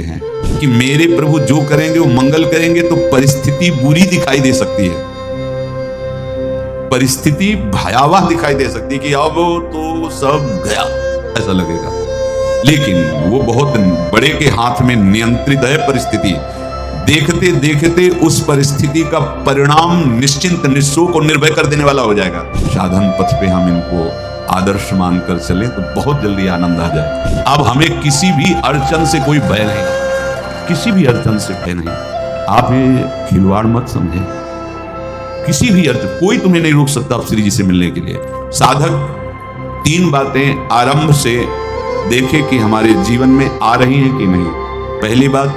हैं कि मेरे प्रभु जो करेंगे वो मंगल करेंगे, तो परिस्थिति बुरी दिखाई दे सकती है, परिस्थिति भयावह दिखाई दे सकती है कि अब तो सब गया ऐसा लगेगा, लेकिन वो बहुत बड़े के हाथ में नियंत्रित है परिस्थिति। देखते देखते उस परिस्थिति का परिणाम निश्चिंत निःशोक और निर्भय कर देने वाला हो जाएगा। साधन पथ पे हम इनको आदर्श मानकर चले तो बहुत जल्दी आनंद आ जाए। अब हमें किसी भी अड़चन से कोई भय नहीं, किसी भी अड़चन से भय नहीं। आप ये खिलवाड़ मत समझे, किसी भी अड़चन कोई तुम्हें नहीं रोक सकता आप श्री जी से मिलने के लिए। साधक 3 बातें आरंभ से देखे कि हमारे जीवन में आ रही हैं कि नहीं। पहली बात,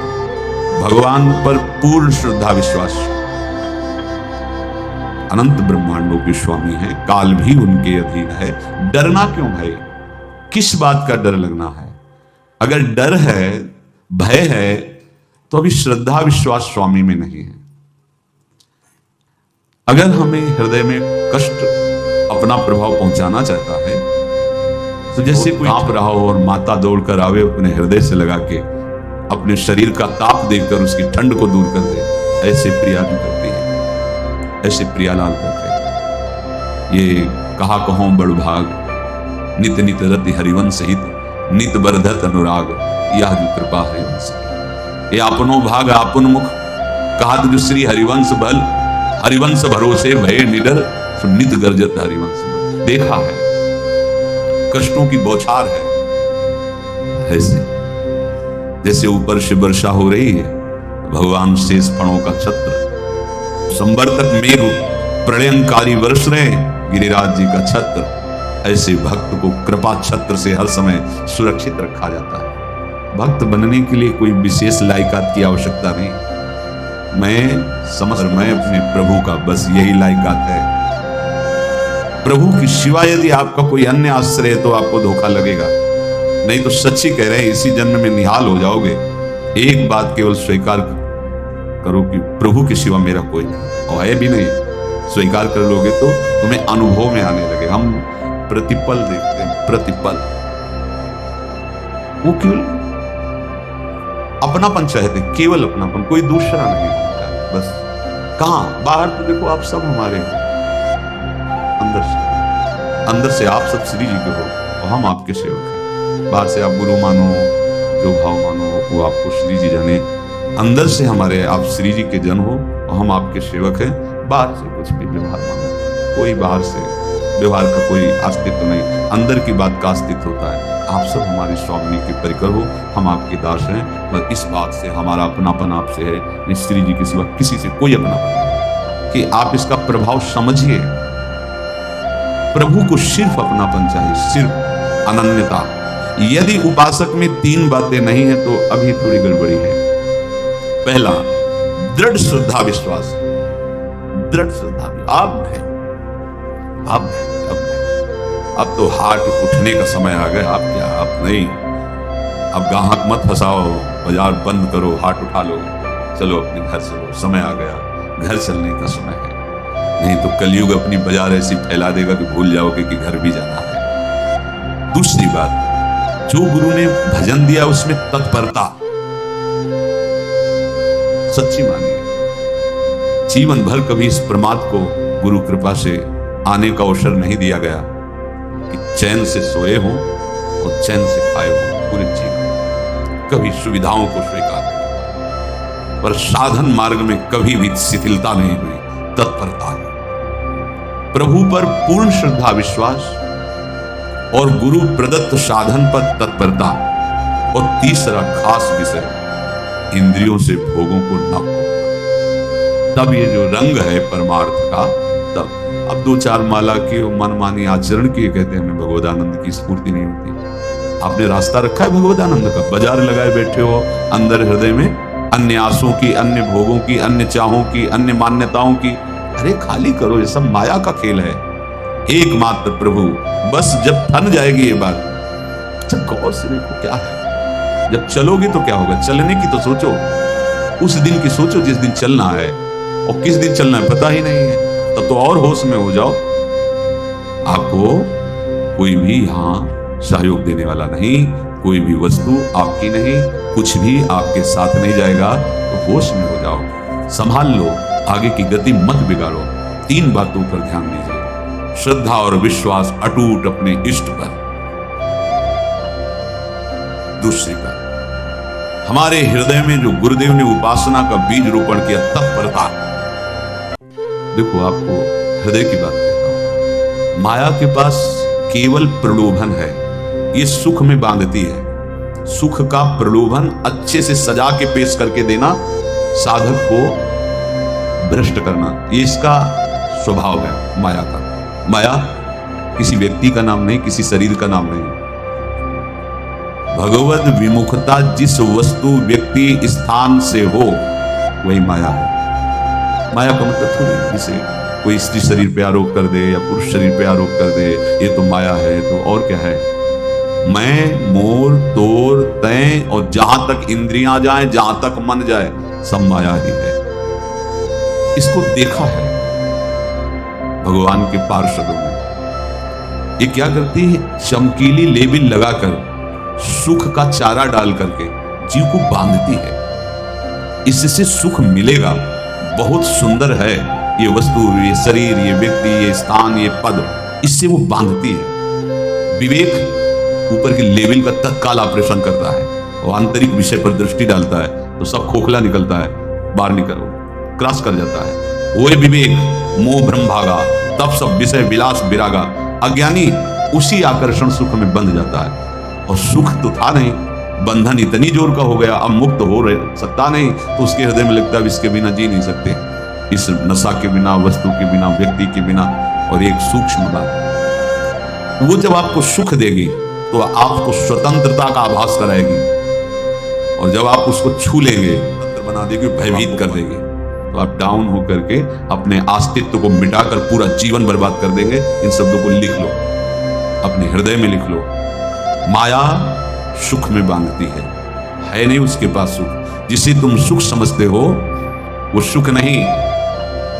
भगवान पर पूर्ण श्रद्धा विश्वास। अनंत ब्रह्मांडों के स्वामी हैं, काल भी उनके अधीन है। डरना क्यों भाई? किस बात का डर लगना है? अगर डर है, भय है, तो अभी श्रद्धा विश्वास स्वामी में नहीं है। अगर हमें हृदय में कष्ट अपना प्रभाव पहुंचाना चाहता है, तो जैसे कोई कांप रहा हो और माता दौड़कर आवे अपने हृदय से लगा के अपने शरीर का ताप देकर उसकी ठंड को दूर कर दे, ऐसे प्रिया जी करती है, ऐसे प्रियालाल करते हैं। ये कहा कहो बड़ भाग, नित नित रति हरिवंश हित, नित बरधत अनुराग, यह जो कृपा हरिवंश। ये अपनो भाग आपन मुख, कहा जो श्री हरिवंश बल, हरिवंश भरोसे भय निडर, नित गर्जत हरिवंश। देखा है कष्टों की बौछार है, ऐसे जैसे ऊपर से वर्षा हो रही है, भगवान शेष फणों का छत्र, संवर्तक मेघ प्रलयंकारी वर्ष रहे, गिरिराज जी का छत्र। ऐसे भक्त को कृपा छत्र से हर समय सुरक्षित रखा जाता है। भक्त बनने के लिए कोई विशेष लायकात की आवश्यकता नहीं। मैं अपने प्रभु का बस यही लायकात है। प्रभु की सिवा यदि आपका कोई अन्य आश्रय है तो आपको धोखा लगेगा। नहीं तो सच्ची कह रहे हैं, इसी जन्म में निहाल हो जाओगे। एक बात केवल स्वीकार करो कि प्रभु की सिवा मेरा कोई नहीं, और है भी नहीं। स्वीकार कर लोगे तो तुम्हें अनुभव में आने लगे। हम प्रतिपल देखते हैं, प्रतिपल वो केवल अपनापन चाहते, केवल अपनापन, कोई दूसरा नहीं होता है। बस कहां बाहर तो देखो आप सब हमारे हो, अंदर से आप सब श्री जी के हो और हम आपके सेवक हैं। बाहर से आप गुरु मानो, जो भाव मानो वो आपको श्री जी जाने। अंदर से हमारे आप श्री जी के जन हो और हम आपके सेवक हैं। बाहर से कुछ भी व्यवहार मानो, कोई बाहर से व्यवहार का कोई अस्तित्व नहीं, अंदर की बात का अस्तित्व होता है। आप सब हमारी स्वामिनी के परिकर हो, हम आपके दास हैं। बस इस बात से हमारा अपनापन आपसे है, नहीं श्री जी के सिवा किसी से कोई अपनापन नहीं। कि आप इसका प्रभाव समझिए। प्रभु को सिर्फ अपनापन चाहिए, सिर्फ अनन्यता। यदि उपासक में 3 बातें नहीं है तो अभी थोड़ी गड़बड़ी है। पहला, दृढ़ श्रद्धा विश्वास। दृढ़ श्रद्धा, अब तो हाट उठने का समय आ गया। आप क्या, आप नहीं, अब गाहक मत फंसाओ, बाजार बंद करो, हाट उठा लो, चलो अपने घर चलो, समय आ गया, घर चलने का समय है। नहीं तो कलयुग अपनी बाजार ऐसी फैला देगा कि भूल जाओगे कि घर भी जाना है। दूसरी बात, जो गुरु ने भजन दिया उसमें तत्परता, सच्ची मानिए। जीवन भर कभी इस प्रमाद को गुरु कृपा से आने का अवसर नहीं दिया गया कि चैन से सोए हो और चैन से खाए हो पूरे जीवन। कभी सुविधाओं को स्वीकार किया, पर साधन मार्ग में कभी भी शिथिलता नहीं हुई, तत्परता है। प्रभु पर पूर्ण श्रद्धा विश्वास और गुरु प्रदत्त साधन पर तत्परता। और तीसरा खास विषय, इंद्रियों से भोगों को न भोगना। तब ये जो रंग है परमार्थ का, तब अब 2-4 माला की मनमानी आचरण किए कहते हैं हमें भगवदानंद की स्फूर्ति नहीं होती। आपने रास्ता रखा है भगवदानंद का, बाजार लगाए बैठे हो अंदर हृदय में, अन्य आसों की, अन्य भोगों की, अन्य चाहों की, अन्य मान्यताओं की। अरे खाली करो, ये सब माया का खेल है। एकमात्र प्रभु, बस जब ठन जाएगी ये बात, जब गौर से देखो क्या है। जब चलोगे तो क्या होगा, चलने की तो सोचो, उस दिन की सोचो जिस दिन चलना है, और किस दिन चलना है पता ही नहीं है। तब तो और होश में हो जाओ। आपको कोई भी यहां सहयोग देने वाला नहीं, कोई भी वस्तु आपकी नहीं, कुछ भी आपके साथ नहीं जाएगा, तो होश में हो जाओ, संभाल लो, आगे की गति मत बिगाड़ो। 3 बातों पर ध्यान दीजिए, श्रद्धा और विश्वास अटूट अपने इष्ट पर। दूसरी बात, हमारे हृदय में जो गुरुदेव ने उपासना का बीज रोपण किया, तत्परता। देखो, आपको हृदय की बात कहता हूं, माया के पास केवल प्रलोभन है, ये सुख में बांधती है। सुख का प्रलोभन अच्छे से सजा के पेश करके देना, साधक को भ्रष्ट करना, ये इसका स्वभाव है माया का। माया किसी व्यक्ति का नाम नहीं, किसी शरीर का नाम नहीं। भगवत विमुखता जिस वस्तु व्यक्ति स्थान से हो, वही माया है। माया का मतलब थोड़ी जिसे कोई स्त्री शरीर पे आरोप कर दे या पुरुष शरीर पे आरोप कर दे, ये तो माया है, तो और क्या है? मैं, मोर, तोर, तय और जहां तक इंद्रियां जाएं, जहां तक मन जाए, सब माया ही है। इसको देखा है भगवान के पार्षदों में। ये क्या करती है? चमकीली लेबिल लगाकर, सुख का चारा डाल करके जीव को बांधती है। इससे सुख मिलेगा, बहुत सुंदर है ये वस्तु, ये शरीर, ये व्यक्ति, ये स्थान, ये पद, इससे वो बांधती है। विवेक ऊपर की लेवल का तत्काल ऑपरेशन करता है, वो आंतरिक विषय पर दृष्टि डालता है तो सब खोखला निकलता है, बाहर निकलो, क्रॉस कर जाता है। वो विवेक, मोह भ्रम भागा, तब सब विषय विलास विरागा। अज्ञानी उसी आकर्षण सुख में बंध जाता है, और सुख तो था नहीं, बंधन इतनी जोर का हो गया, अब मुक्त हो सकता नहीं, तो उसके हृदय में लगता है इसके बिना जी नहीं सकते, इस नशा के बिना, वस्तु के बिना, व्यक्ति के बिना। और एक सूक्ष्म बात, वो जब आपको सुख देगी तो आपको स्वतंत्रता का आभास कराएगी, और जब आप उसको छू लेंगे, स्वतंत्र बना देगी, भयभीत कर देगी, तो आप डाउन होकर के अपने अस्तित्व को मिटाकर पूरा जीवन बर्बाद कर देंगे। इन शब्दों को लिख लो, अपने हृदय में लिख लो। माया सुख में बांधती है नहीं उसके पास सुख। जिसे तुम सुख समझते हो वो सुख नहीं,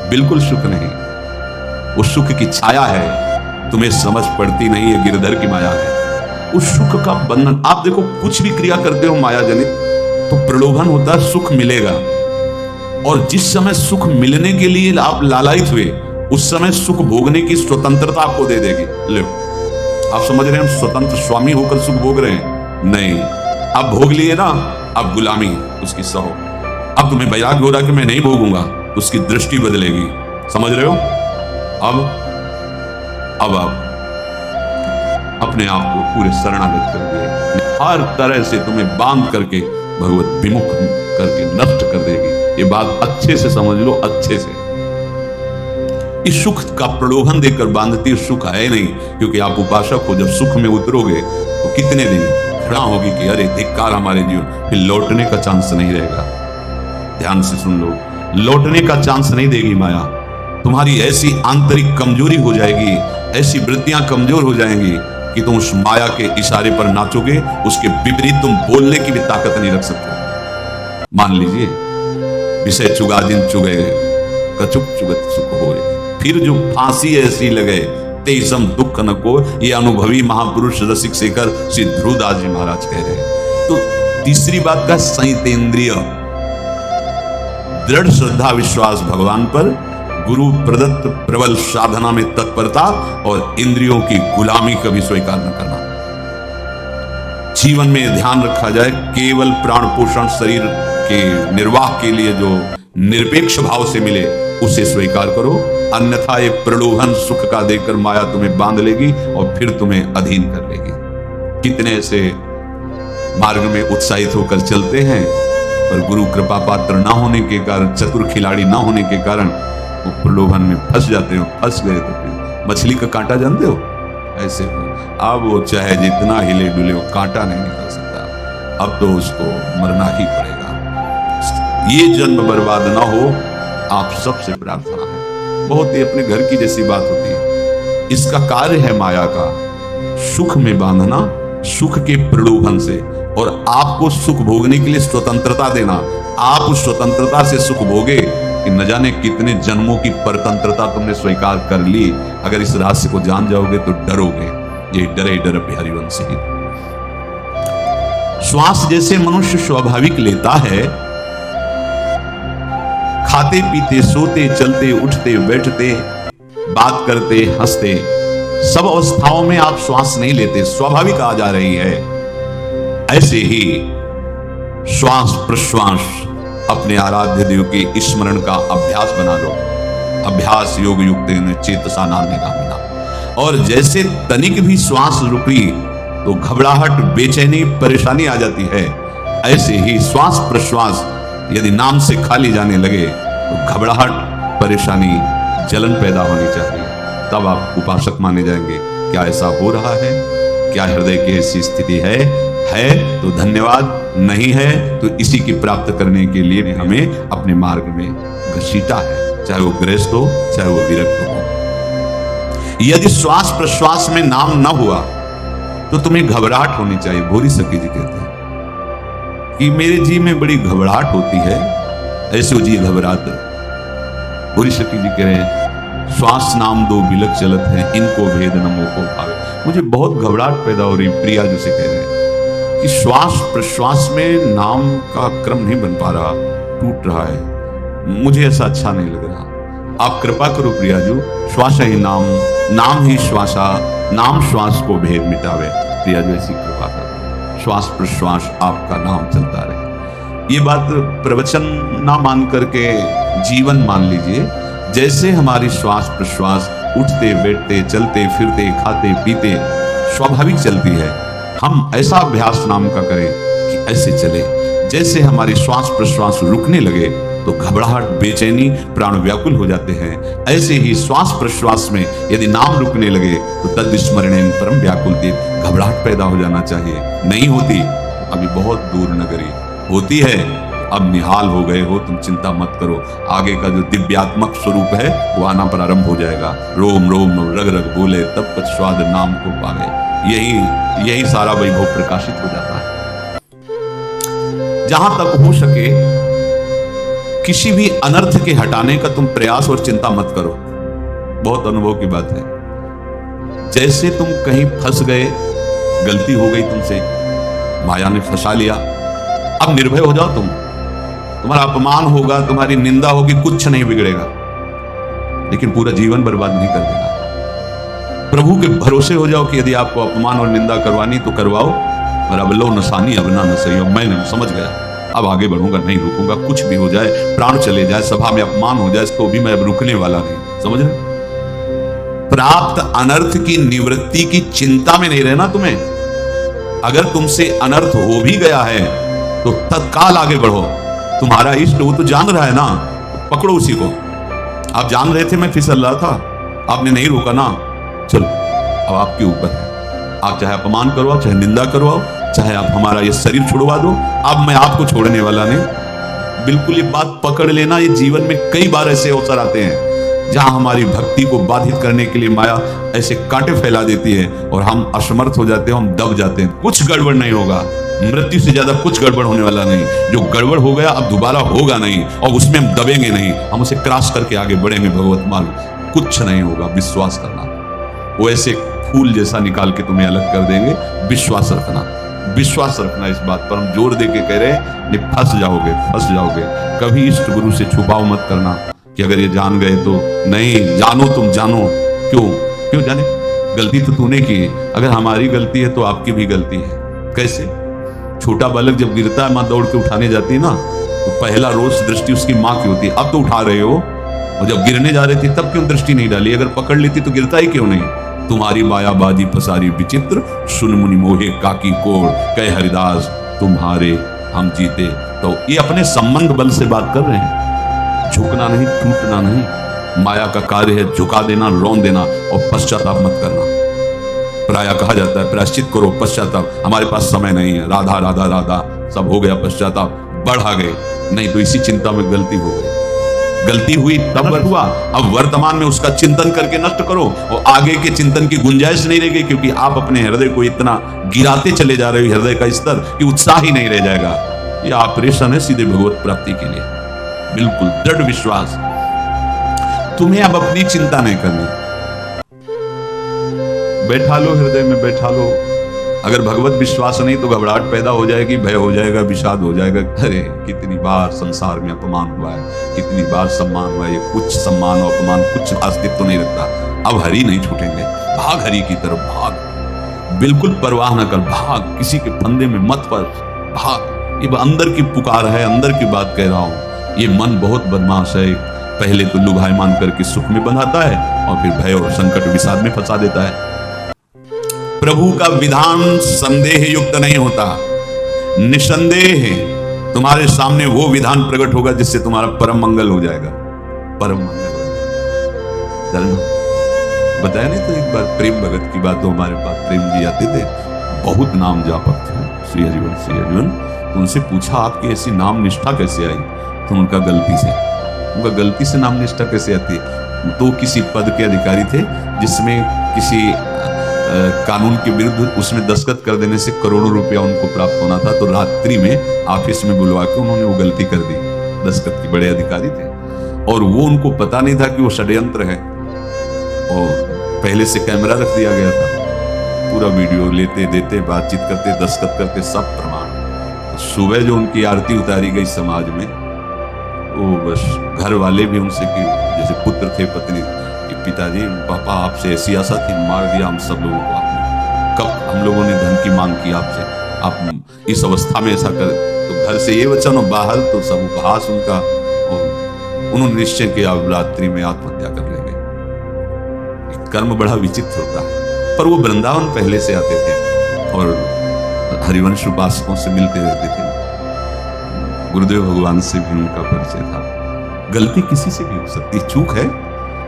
बिल्कुल सुख नहीं, वो सुख की छाया है, तुम्हें समझ पड़ती नहीं, ये गिरधर की माया है। उस सुख का बंधन, आप देखो कुछ भी क्रिया करते हो माया जनित, तो प्रलोभन होता है सुख मिलेगा, और जिस समय सुख मिलने के लिए आप लालायित हुए, उस समय सुख भोगने की स्वतंत्रता आपको दे देगी। लो, आप समझ रहे हैं स्वतंत्र स्वामी होकर सुख भोग रहे हैं? नहीं, आप भोग लिए ना, अब गुलामी उसकी सहो। अब तुम्हें वैराग्य हो रहा कि मैं नहीं भोगूंगा, उसकी दृष्टि बदलेगी। समझ रहे हो? अब आप अपने आप को पूरे शरणागत कर दिए, हर तरह से तुम्हें बांध करके भगवत विमुख करके नष्ट कर देगी। ये बात अच्छे से समझ लो, अच्छे से। इस सुख का प्रलोभन देकर बांधती सुख है नहीं, क्योंकि आप उपासक हो, जब सुख में उतरोगे तो कितने दिन घृणा होगी कि अरे धिक्कार हमारे जीवन, फिर लौटने का चांस नहीं रहेगा। ध्यान से सुन लो, लौटने का चांस नहीं देगी माया। तुम्हारी ऐसी आंतरिक कमजोरी हो जाएगी, ऐसी वृत्तियां कमजोर हो जाएंगी कि तुम उस माया के इशारे पर नाचोगे, उसके विपरीत तुम बोलने की भी ताकत नहीं रख सकते। मान लीजिए, विषय चुगा जिन चुगे, कछुक चुगत सुख होए, फिर जो फांसी ऐसी लगे, तेसम दुख न को, ये अनुभवी महापुरुष रसिक शेखर श्री ध्रुवदास जी महाराज कह रहे हैं। तो तीसरी बात का संयतेंद्रिय, दृढ़ श्रद्धा विश्वास भगवान पर, गुरु प्रदत्त प्रबल साधना में तत्परता, और इंद्रियों की गुलामी कभी स्वीकार न करना। जीवन में ध्यान रखा जाए, केवल प्राण पोषण शरीर के निर्वाह के लिए जो निरपेक्ष भाव से मिले उसे स्वीकार करो, अन्यथा ये प्रलोभन सुख का देकर माया तुम्हें बांध लेगी और फिर तुम्हें अधीन कर लेगी। कितने ऐसे मार्ग में उत्साहित होकर चलते हैं, पर गुरु कृपा पात्र ना होने के कारण, चतुर खिलाड़ी ना होने के कारण वो प्रलोभन में फंस जाते हो। फंस गए तो फिर मछली का कांटा जानते हो, ऐसे अब वो चाहे जितना हिले डुले, वो कांटा नहीं निकल सकता, अब तो उसको मरना ही पड़ेगा। ये जन्म बर्बाद ना हो, आप सबसे प्रार्थना है। बहुत ही अपने घर की जैसी बात होती है। इसका कार्य है माया का, सुख में बांधना, सुख के प्रलोभन से, और आपको सुख भोगने के लिए स्वतंत्रता देना। आप उस स्वतंत्रता से सुख भोगे कि न जाने कितने जन्मों की परतंत्रता तुमने स्वीकार कर ली। अगर इस रहस्य को जान जाओगे तो डरोगे। ये डरे डर बिहारी वंश ही। श्वास जैसे मनुष्य स्वाभाविक लेता है, खाते पीते सोते चलते उठते बैठते बात करते हंसते सब अवस्थाओं में आप श्वास नहीं लेते, स्वाभाविक आ जा रही है। ऐसे ही श्वास प्रश्वास अपने आराध्य देव के स्मरण का अभ्यास बना लो। अभ्यास योग युक्त चेतसा नान्य कामिना। और जैसे तनिक भी श्वास रुकी तो घबराहट बेचैनी परेशानी आ जाती है, ऐसे ही श्वास प्रश्वास यदि नाम से खाली जाने लगे तो घबराहट परेशानी जलन पैदा होनी चाहिए, तब आप उपासक माने जाएंगे। क्या ऐसा हो रहा है? क्या हृदय की ऐसी स्थिति है तो धन्यवाद, नहीं है तो इसी की प्राप्त करने के लिए हमें अपने मार्ग में घसीटा है, चाहे वो गृहस्थ हो चाहे वो विरक्त हो। यदि श्वास प्रश्वास में नाम न हुआ तो तुम्हें घबराहट होनी चाहिए। भूरी सखी जी कहते हैं कि मेरे जी में बड़ी घबराहट होती है, ऐसे जी घबरात। भूरी सखी जी कह रहे हैं श्वास नाम दो बिलक चलत है, इनको भेद न मोह को भावे। मुझे बहुत घबराहट पैदा हो रही। प्रिया जी से कह रहे हैं कि श्वास प्रश्वास में नाम का क्रम नहीं बन पा रहा, टूट रहा है, मुझे ऐसा अच्छा नहीं लग रहा। आप कृपा करो प्रिया जी, श्वास ही नाम, नाम ही श्वासा, नाम श्वास को भेद मिटावे। प्रिया जी ऐसी कृपा करो, श्वास प्रश्वास आपका नाम चलता रहे। ये बात प्रवचन ना मान करके जीवन मान लीजिए। जैसे हमारी श्वास प्रश्वास उठते बैठते चलते फिरते खाते पीते स्वाभाविक चलती है, हम ऐसा अभ्यास नाम का करें कि ऐसे चले। जैसे हमारी श्वास प्रश्वास रुकने लगे तो घबराहट बेचैनी प्राण व्याकुल हो जाते हैं, ऐसे ही श्वास प्रश्वास में यदि नाम रुकने लगे तो तद स्मरणेन परम व्याकुल देव, घबराहट पैदा हो जाना चाहिए। नहीं होती अभी बहुत दूर नगरी, होती है अब निहाल हो गए हो, तुम चिंता मत करो। आगे का जो दिव्यात्मक स्वरूप है वो आना प्रारंभ हो जाएगा। रोम रोम रग रग बोले तब पछ्वाद नाम को पावे। यही सारा वैभव प्रकाशित हो जाता है। जहां तक हो सके किसी भी अनर्थ के हटाने का तुम प्रयास और चिंता मत करो। बहुत अनुभव की बात है। जैसे तुम कहीं फंस गए, गलती हो गई तुमसे, माया ने फंसा लिया, अब निर्भय हो जाओ। तुम्हारा अपमान होगा, तुम्हारी निंदा होगी, कुछ नहीं बिगड़ेगा, लेकिन पूरा जीवन बर्बाद नहीं कर देगा। प्रभु के भरोसे हो जाओ कि यदि आपको अपमान और निंदा करवानी तो करवाओ, और अब लो नसानी अब ना नसई, मैं समझ गया, अब आगे बढ़ूंगा, नहीं रुकूंगा। कुछ भी हो जाए, प्राण चले जाए, सभा में अपमान हो जाए, तो भी मैं अब रुकने वाला नहीं। समझ रहे? प्राप्त अनर्थ की निवृत्ति की चिंता में नहीं रहना तुम्हें। अगर तुमसे अनर्थ हो भी गया है तो तत्काल आगे बढ़ो। तुम्हारा इष्ट वो तो जान रहा है ना, पकड़ो उसी को। आप जान रहे थे मैं फिसल रहा था, आपने नहीं रोका ना, चलो अब आपके ऊपर है। आप चाहे अपमान करवाओ, चाहे निंदा करवाओ, चाहे आप हमारा ये शरीर छुड़वा दो, अब मैं आपको छोड़ने वाला नहीं। बिल्कुल ये बात पकड़ लेना। ये जीवन में कई बार ऐसे अवसर आते हैं जहां हमारी भक्ति को बाधित करने के लिए माया ऐसे कांटे फैला देती है और हम असमर्थ हो जाते हैं, हम दब जाते हैं। कुछ गड़बड़ नहीं होगा, मृत्यु से ज्यादा कुछ गड़बड़ होने वाला नहीं। जो गड़बड़ हो गया अब दोबारा होगा नहीं, और उसमें हम दबेंगे नहीं, हम उसे क्रॉस करके आगे बढ़ेंगे। भगवत मार्ग कुछ नहीं होगा, विश्वास करना। वो ऐसे फूल जैसा निकाल के तुम्हें अलग कर देंगे। विश्वास रखना, विश्वास रखना। इस बात पर हम जोर दे के कह रहे हैं, नहीं फंस जाओगे। कभी इष्ट गुरु से छुपाओ मत करना कि अगर ये जान गए तो नहीं। जानो, तुम जानो। क्यों जाने? गलती तो तूने की है। अगर हमारी गलती है तो आपकी भी गलती है। कैसे? छोटा बालक जब गिरता है, माँ दौड़ के उठाने जाती है ना, तो पहला रोज दृष्टि उसकी माँ की होती है। अब तो उठा रहे हो, और जब गिरने जा रहे थे तब क्यों दृष्टि नहीं डाली? अगर पकड़ लेती तो गिरता ही क्यों नहीं? तुम्हारी मायाबाजी पसारी विचित्र, सुन मुनि मोहे काकी कोड़, कह हरिदास तुम्हारे हम जीते। तो ये अपने संबंध बल से बात कर रहे हैं। झुकना नहीं, टूटना नहीं। माया का कार्य है झुका देना, रौन देना, और पश्चाताप मत करना। प्रायः कहा जाता है प्रायश्चित करो, पश्चाताप। हमारे पास समय नहीं है। राधा राधा राधा सब हो गया, पश्चाताप बढ़ा गए। नहीं तो इसी चिंता में गलती हो गई। गलती हुई तब हुआ, अब वर्तमान में उसका चिंतन करके नष्ट करो, और आगे के चिंतन की गुंजाइश नहीं रहेगी, क्योंकि आप अपने हृदय को इतना गिराते चले जा रहे हो, हृदय का स्तर, कि उत्साह ही नहीं रह जाएगा। यह ऑपरेशन है सीधे भगवत प्राप्ति के लिए। बिल्कुल दृढ़ विश्वास। तुम्हें अब अपनी चिंता नहीं करनी। बैठा लो, हृदय में बैठा लो, अगर भगवत विश्वास नहीं तो घबराहट पैदा हो जाएगी, भय हो जाएगा, विषाद हो जाएगा। अरे कितनी बार संसार में अपमान हुआ है, कितनी बार सम्मान हुआ है, ये कुछ सम्मान और अपमान कुछ अस्तित्व तो नहीं रखता। अब हरि नहीं छूटेंगे, भाग हरि की तरफ भाग, बिल्कुल परवाह न कर, भाग, किसी के फंदे में मत पड़, भाग। ये अंदर की पुकार है, अंदर की बात कह रहा हूं। ये मन बहुत बदमाश है, पहले तो लुभायमान करके सुख में बंधाता है और फिर भय और संकट विषाद में फंसा देता है। प्रभु का विधान संदेह युक्त नहीं होता, निसंदेह तुम्हारे सामने वो विधान प्रकट होगा जिससे तुम्हारा परम मंगल हो जाएगा, परम मंगल हो जाएगा। बताया नहीं तो एक बार प्रेम भगत की बात, तो हमारे पास प्रेम जी आते थे, बहुत नाम जापक थे, श्री हरिवन श्री हरिवन। तो उनसे पूछा आपकी ऐसी नाम निष्ठा कैसे आई? तो उनका गलती से नाम निष्ठा कैसे आती? तो किसी पद के अधिकारी थे जिसमें किसी कानून के विरुद्ध उसमें दस्तखत कर देने से करोड़ों रुपया उनको प्राप्त होना था। तो रात्रि में ऑफिस में बुलवा के उन्होंने वो गलती कर दी। दस्तखत के बड़े अधिकारी थे और वो उनको पता नहीं था कि वो षड्यंत्र है, और पहले से कैमरा रख दिया गया था, पूरा वीडियो लेते देते, बातचीत करते, दस्तखत करते, सब प्रमाण। सुबह जो उनकी आरती उतारी गई समाज में, वो बस घर वाले भी उनसे कि जैसे पुत्र थे, पत्नी, पिताजी पापा आपसे ऐसी आशा थी, मार दिया हम सब लोगों को आपने। कब हम लोगों ने धन की मांग की आपसे, आप इस अवस्था में ऐसा कर, तो घर से ये वचन और बाहर तो सब उपहास उनका। उन्होंने निश्चय किया अब रात्रि में आत्महत्या कर लेंगे। कर्म बड़ा विचित्र होता है। पर वो वृंदावन पहले से आते थे और हरिवंश उपासकों से मिलते रहते थे, गुरुदेव भगवान से भी उनका परिचय था। गलती किसी से भी हो सकती, चूक है,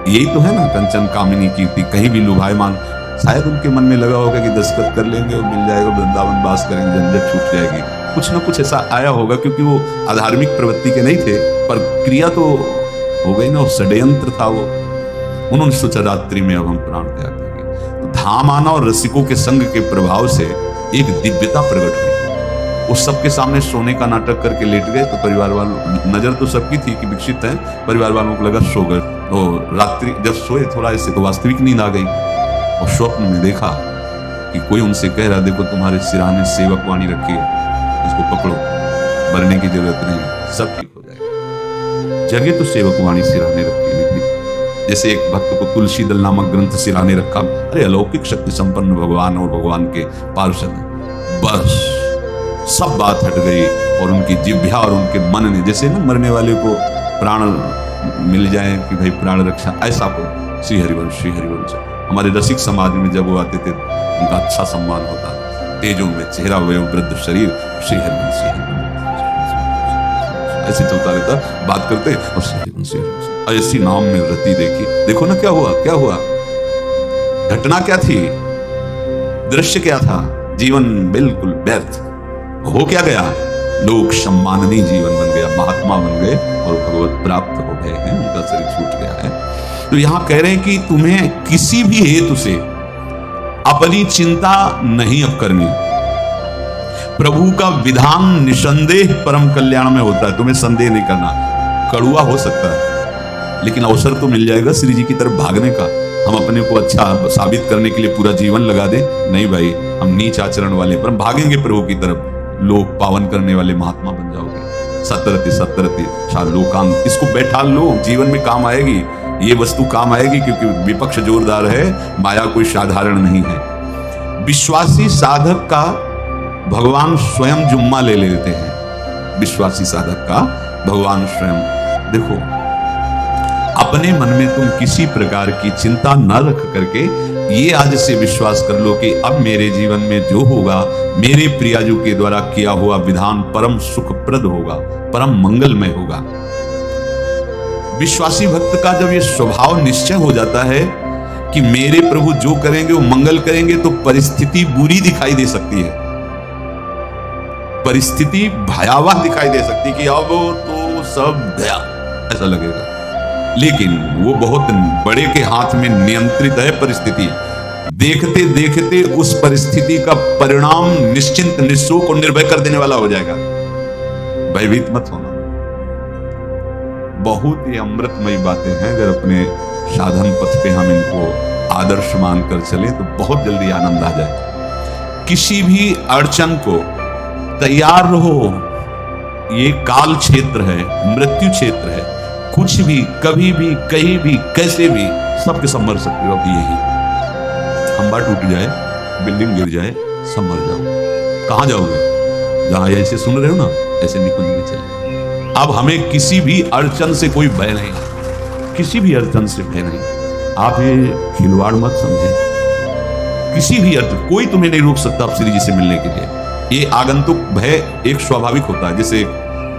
यही तो है ना, कंचन कामिनी कीर्ति, कहीं भी लुभायमान। शायद उनके मन में लगा होगा कि दस्तखत कर लेंगे और मिल जाएगा, वृंदावन वास करेंगे, झंझट छूट जाएगी, कुछ ना कुछ ऐसा आया होगा, क्योंकि वो अधार्मिक प्रवृत्ति के नहीं थे, पर क्रिया तो हो गई ना, षड्यंत्र था वो। उन्होंने सोचा रात्रि में अब हम प्राण त्याग देंगे। तो धाम आना और रसिकों के संग के प्रभाव से एक दिव्यता प्रकट हुई। वो सबके सामने सोने का नाटक करके लेट गए, तो परिवार वालों, नजर तो सबकी थी कि विकसित है, परिवार वालों को लगा सो गए। तो रात्रि जब सोए थोड़ा ऐसे, तो वास्तविक नींद आ गई और स्वप्न में देखा कि कोई उनसे कह रहा, देखो तुम्हारे सिराने सेवक वाणी रखी है, इसको पकड़ो, मरने की जरूरत नहीं, सब ठीक हो जाएगा। जगह तो सेवक वाणी सिराने रखी हुई थी, जैसे एक भक्त को तुलसी दल नामक ग्रंथ सिराने रखा। अरे अलौकिक शक्ति संपन्न भगवान और भगवान के पार्षद, बस सब बात हट गई और उनकी जिह्वा और उनके मन ने, जैसे ना मरने वाले को प्राण मिल जाए कि भाई प्राण रक्षा, ऐसा को श्री हरिवंश। हमारे रसिक समाज में जब वो आते थे उनका अच्छा सम्मान होता, तेजों में चेहरा हुए वृद्ध शरीर, श्री हरिवंश ऐसे चलता रहता, बात करते और श्री हरिवंश ऐसी नाम में रति देखी। देखो ना क्या हुआ, घटना क्या थी, दृश्य क्या था, जीवन बिल्कुल व्यर्थ हो क्या गया, लोक सम्माननीय जीवन बन गया, महात्मा बन गए और भगवत प्राप्त हो गए हैं, उनका शरीर छूट गया है। तो यहां कह रहे हैं कि तुम्हें किसी भी हेतु से अपनी चिंता नहीं अब करनी। प्रभु का विधान निसंदेह परम कल्याण में होता है, तुम्हें संदेह नहीं करना। कड़ुआ हो सकता है लेकिन अवसर तो मिल जाएगा श्री जी की तरफ भागने का। हम अपने को अच्छा साबित करने के लिए पूरा जीवन लगा दें, नहीं भाई, हम नीच आचरण वाले पर हम भागेंगे प्रभु की तरफ, लोक पावन करने वाले महात्मा बन जाओगे। सतरति लोकांत, इसको बैठा लो, जीवन में काम आएगी, ये वस्तु काम आएगी, क्योंकि विपक्ष जोरदार है, माया कोई साधारण नहीं है। विश्वासी साधक का भगवान स्वयं जुम्मा ले लेते हैं। विश्वासी साधक का भगवान स्वयं, देखो अपने मन में तुम किसी प्रकार की चिंता न रख करके ये आज से विश्वास कर लो कि अब मेरे जीवन में जो होगा, मेरे प्रियाजू के द्वारा किया हुआ विधान परम सुखप्रद होगा, परम मंगलमय होगा। विश्वासी भक्त का जब ये स्वभाव निश्चय हो जाता है कि मेरे प्रभु जो करेंगे वो मंगल करेंगे, तो परिस्थिति बुरी दिखाई दे सकती है, परिस्थिति भयावह दिखाई दे सकती है कि अब तो सब गया ऐसा लगेगा, लेकिन वो बहुत बड़े के हाथ में नियंत्रित है परिस्थिति। देखते देखते उस परिस्थिति का परिणाम निश्चिंत निःशोक और निर्भय कर देने वाला हो जाएगा। भयभीत मत होना। बहुत ही अमृतमयी बातें हैं, अगर अपने साधन पथ पे हम इनको आदर्श मानकर चले तो बहुत जल्दी आनंद आ जाए। किसी भी अड़चन को तैयार रहो। ये काल क्षेत्र है, मृत्यु क्षेत्र है। कुछ भी, कभी भी, कहीं भी, कैसे भी, सबके सब मर सकते हो। अभी यही खंबा टूट जाए, बिल्डिंग गिर जाए, सब मर जाओ। कहां जाओगे? जहां ऐसे सुन रहे हो ना, ऐसे निकुंज में चले। अब हमें किसी भी अड़चन से कोई भय नहीं, किसी भी अड़चन से भय नहीं। आप ये खिलवाड़ मत समझे। किसी भी अड़चन, कोई तुम्हें नहीं रोक सकता अब श्री जी से मिलने के लिए। ये आगंतुक भय एक स्वाभाविक होता है। जैसे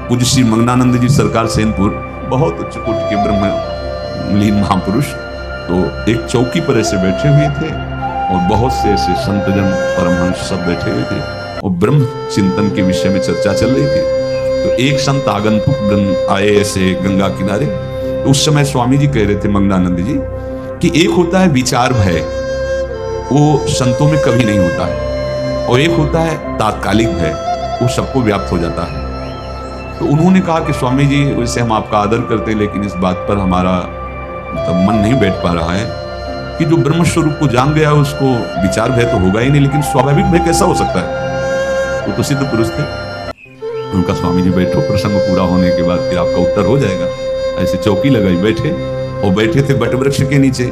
पूज्य श्री मंगनानंद जी सरकार सेनपुर, बहुत उच्च कोटि के ब्रह्मलीन महापुरुष, तो एक चौकी पर ऐसे बैठे हुए थे और बहुत से ऐसे संतजन परमहंस सब बैठे हुए थे और ब्रह्म चिंतन के विषय में चर्चा चल रही थी। तो एक संत आगंतुक ब्रह्म आए ऐसे गंगा किनारे। तो उस समय स्वामी जी कह रहे थे मंगनानंद जी कि एक होता है विचार भय, वो संतों में कभी नहीं होता है, और एक होता है तात्कालिक भय, वो सबको व्याप्त हो जाता है। तो उन्होंने कहा कि स्वामी जी, वैसे हम आपका आदर करते हैं, लेकिन इस बात पर हमारा मन नहीं बैठ पा रहा है कि जो ब्रह्म स्वरूप को जान गया उसको विचार भय तो होगा ही नहीं, लेकिन स्वाभाविक भय कैसा हो सकता है? वो तो सिद्ध पुरुष थे। उनका स्वामी जी बैठो, प्रसंग पूरा होने के बाद फिर आपका उत्तर हो जाएगा। ऐसे चौकी लगाई बैठे, और बैठे थे बट वृक्ष के नीचे।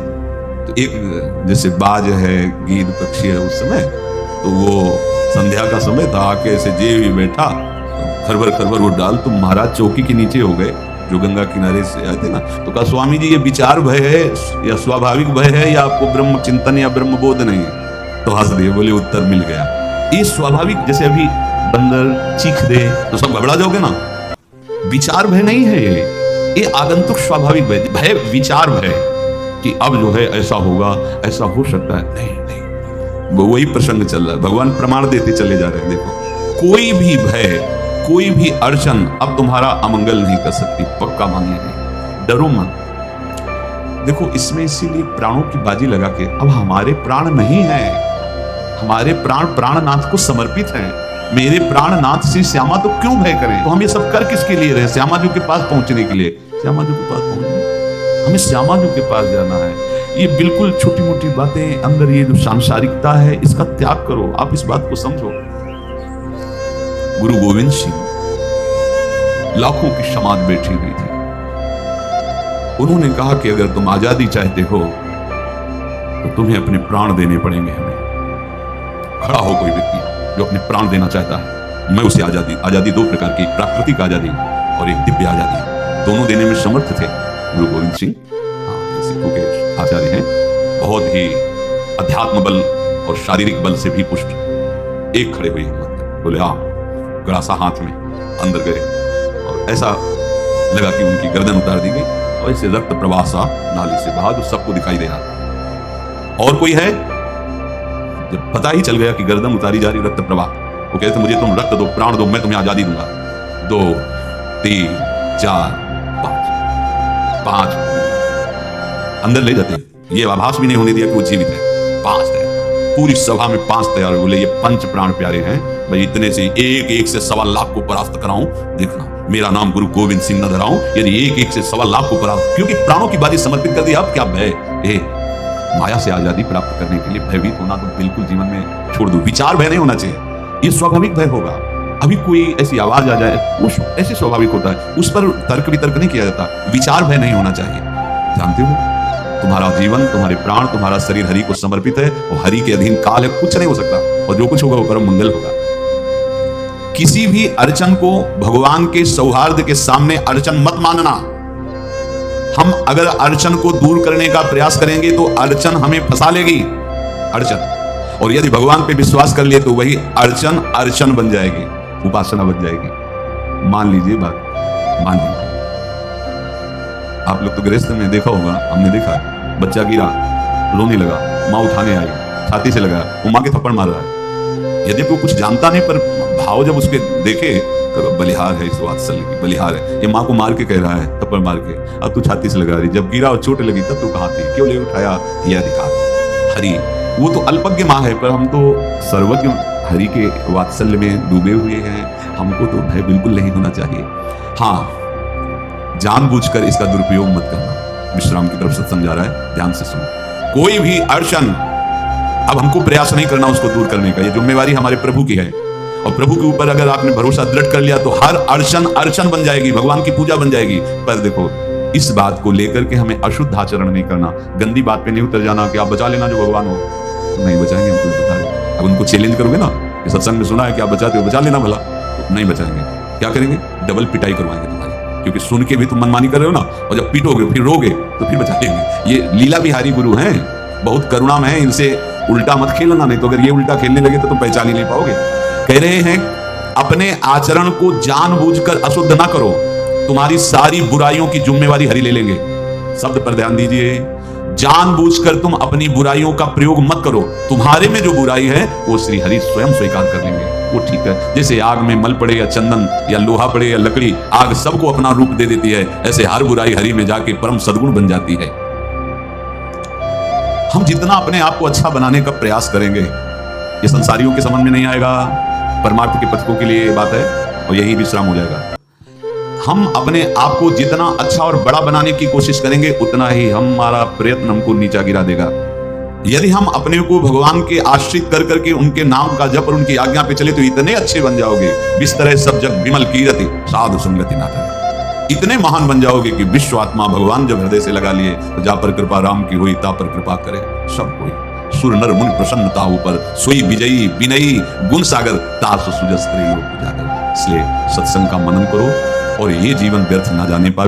तो एक जैसे बाज है, गीद पक्षी है, उस समय तो वो संध्या का समय था, आके ऐसे जे भी बैठा, खरबर खरबर वो डाल, तो महाराज चौकी के नीचे हो गए जो गंगा किनारे से आए थे ना। तो कहा स्वामी जी ये विचार भय है या स्वाभाविक भय है, या आपको ब्रह्म चिंतन या ब्रह्म बोध नहीं है? तो हंस दिए, बोले उत्तर मिल गया। ये स्वाभाविक, जैसे अभी बंदर चीख दे तो सब घबरा जाओगे ना, विचार भय नहीं है ये आगंतुक स्वाभाविक भय। भय विचार भय कि अब जो है ऐसा होगा, ऐसा हो सकता है, नहीं नहीं, वो वही प्रसंग चल रहा है। भगवान प्रमाण देते चले जा रहे हैं। देखो, कोई भी भय, कोई भी अड़चन अब तुम्हारा अमंगल नहीं कर सकती, पक्का मानिए, नहीं, डरो मत। देखो इसमें इसीलिए प्राणों की बाजी लगा के, अब हमारे प्राण नहीं है, हमारे प्राण प्राणनाथ को समर्पित हैं। मेरे प्राणनाथ श्री श्यामा तो क्यों भय करें? तो हम ये सब कर किसके लिए रहे? श्यामा जी के पास पहुंचने के लिए। श्यामा जी के पास पहुंचने, हमें श्यामा जी के पास जाना है। ये बिल्कुल छोटी मोटी बातें, अंदर ये जो सांसारिकता है, इसका त्याग करो। आप इस बात को समझो। गुरु गोविंद सिंह लाखों की समाज बैठी हुई थी। उन्होंने कहा कि अगर तुम आजादी चाहते हो तो तुम्हें अपने प्राण देने पड़ेंगे। हमें खड़ा हो कोई व्यक्ति जो अपने प्राण देना चाहता है, मैं उसे आजादी, आजादी दो प्रकार की, प्राकृतिक आजादी और एक दिव्य आजादी, दोनों देने में समर्थ थे गुरु गोविंद सिंह। सिखों के आचार्य हैं, बहुत ही अध्यात्म बल और शारीरिक बल से भी पुष्ट। एक खड़े हुए हिम्मत, बोले हाँ, गड़ासा हाथ में, अंदर गए और ऐसा लगा कि उनकी गर्दन उतार दी गई और ऐसे रक्त प्रवाह सा नाली से बहा, जो सबको दिखाई दे रहा। और कोई है? जब पता ही चल गया कि गर्दन उतारी जा रही, रक्त प्रवाह, वो कहते मुझे तुम रक्त दो, प्राण दो, मैं तुम्हें आजादी दूंगा। 2 3 4 5 अंदर ले जाते, ये आभास भी नहीं होने दिया कि वो जीवित है। 5 है, पूरी सभा में 5 तैयार। बोले ये पंच प्राण प्यारे हैं भाई, इतने से एक एक से 1.25 लाख को परास्त कराऊं, देखना मेरा नाम गुरु गोविंद सिंह न धराऊं, यदि एक एक से 1.25 लाख को परास्त, क्योंकि प्राणों की बाजी समर्पित कर दी। अब क्या भय? माया से आजादी प्राप्त करने के लिए भयभीत होना तो बिल्कुल जीवन में छोड़ दो। विचार भय नहीं होना चाहिए, ये स्वाभाविक भय होगा। अभी कोई ऐसी आवाज आ जाए, वो ऐसे स्वाभाविक होता है, उस पर तर्क वितर्क नहीं किया जाता। विचार भय नहीं होना चाहिए। जानते हो, तुम्हारा जीवन, तुम्हारे प्राण, तुम्हारा शरीर हरि को समर्पित है और हरि के अधीन काल है, कुछ नहीं हो सकता, और जो कुछ होगा वो परम मंगल होगा। किसी भी अड़चन को भगवान के सौहार्द के सामने अड़चन मत मानना। हम अगर अड़चन को दूर करने का प्रयास करेंगे तो अड़चन हमें फंसा लेगी, अड़चन। और यदि भगवान पे विश्वास कर लिए तो वही अड़चन अर्चन बन जाएगी, उपासना बन जाएगी। मान लीजिए बात, मान लीजिए। आप लोग तो गृहस्थ में देखा होगा, हमने देखा है, बच्चा गिरा, रोने लगा, माँ उठाने आई, छाती से लगा, वो माँ के थप्पड़ मार रहा है। यदि वो कुछ जानता नहीं, पर भाव जब उसके देखे तो बलिहार है, इस वात्सल्य की बलिहार है, ये माँ को मार के कह रहा है, थप्पड़ मार के, अब तू छाती से लगा रही। जब गिरा और चोट लगी तब तू कहाँ थी, क्यों ले उठाया, यह अधिकार हरि। वो तो अल्पज्ञ माँ है, पर हम तो सर्वज्ञ हरि के वात्सल्य में डूबे हुए हैं। हमको तो भय बिल्कुल नहीं होना चाहिए। हाँ, जानबूझकर इसका दुरुपयोग मत करना। विश्राम की तरफ सत्संग जा रहा है, ध्यान से सुनो। कोई भी अड़चन अब हमको प्रयास नहीं करना उसको दूर करने का, ये जिम्मेवारी हमारे प्रभु की है। और प्रभु के ऊपर अगर आपने भरोसा दृढ़ कर लिया तो हर अड़चन अड़चन बन जाएगी, भगवान की पूजा बन जाएगी। पर देखो, इस बात को लेकर के हमें अशुद्ध आचरण नहीं करना, गंदी बात पे नहीं उतर जाना कि आप बचा लेना जो भगवान हो। नहीं बचाएंगे, हमको बता रहे। अब उनको चैलेंज करोगे ना कि सत्संग में सुना है कि आप बचाते हो, बचा लेना भला, नहीं बचाएंगे। क्या करेंगे? डबल पिटाई करवाएंगे तुम्हारी, क्योंकि सुन के भी तुम मनमानी कर रहे हो ना, और जब पीटोगे फिर रोगे तो फिर बचा लेंगे। ये लीला बिहारी गुरु हैं, बहुत करुणामय है, इनसे उल्टा मत खेलना, नहीं तो अगर ये उल्टा खेलने लगे तो तुम पहचान ही नहीं पाओगे। कह रहे हैं अपने आचरण को जानबूझकर अशुद्ध ना करो, तुम्हारी सारी बुराइयों की जिम्मेवारी हरि ले लेंगे। शब्द पर ध्यान दीजिए, जानबूझकर तुम अपनी बुराइयों का प्रयोग मत करो, तुम्हारे में जो बुराई है वो श्री हरि स्वयं स्वीकार कर लेंगे, वो ठीक है। जैसे आग में मल पड़े या चंदन या लोहा पड़े या लकड़ी, आग सबको अपना रूप दे देती है, ऐसे हर बुराई हरि में जाके परम सद्गुण बन जाती है। हम जितना अपने आप को अच्छा बनाने का प्रयास करेंगे, ये संसारियों के समझ में नहीं आएगा, परमार्थ के पथिकों के लिए बात है, और यही विश्राम हो जाएगा। हम अपने आप को जितना अच्छा और बड़ा बनाने की कोशिश करेंगे, उतना ही हमारा प्रयत्न हमको नीचा गिरा देगा। यदि हम अपने को भगवान के आश्रित कर करके उनके नाम का जप और उनकी आज्ञा पे चले तो इतने अच्छे बन जाओगे, इस तरह सब जग विमल कीरति साधु संगति नाथ, इतने महान बन जाओगे कि विश्व आत्मा भगवान जब हृदय से लगा लिए तो जा पर कृपा राम की हुई, ता पर कृपा करे सब कोई। सुर नर मुनि प्रसन्नता ऊपर, सोई विजयी विनयी गुण सागर, तास सुजस त्रैलोक उजागर। इसलिए सत्संग का मनन करो और ये जीवन व्यर्थ ना जाने पावे।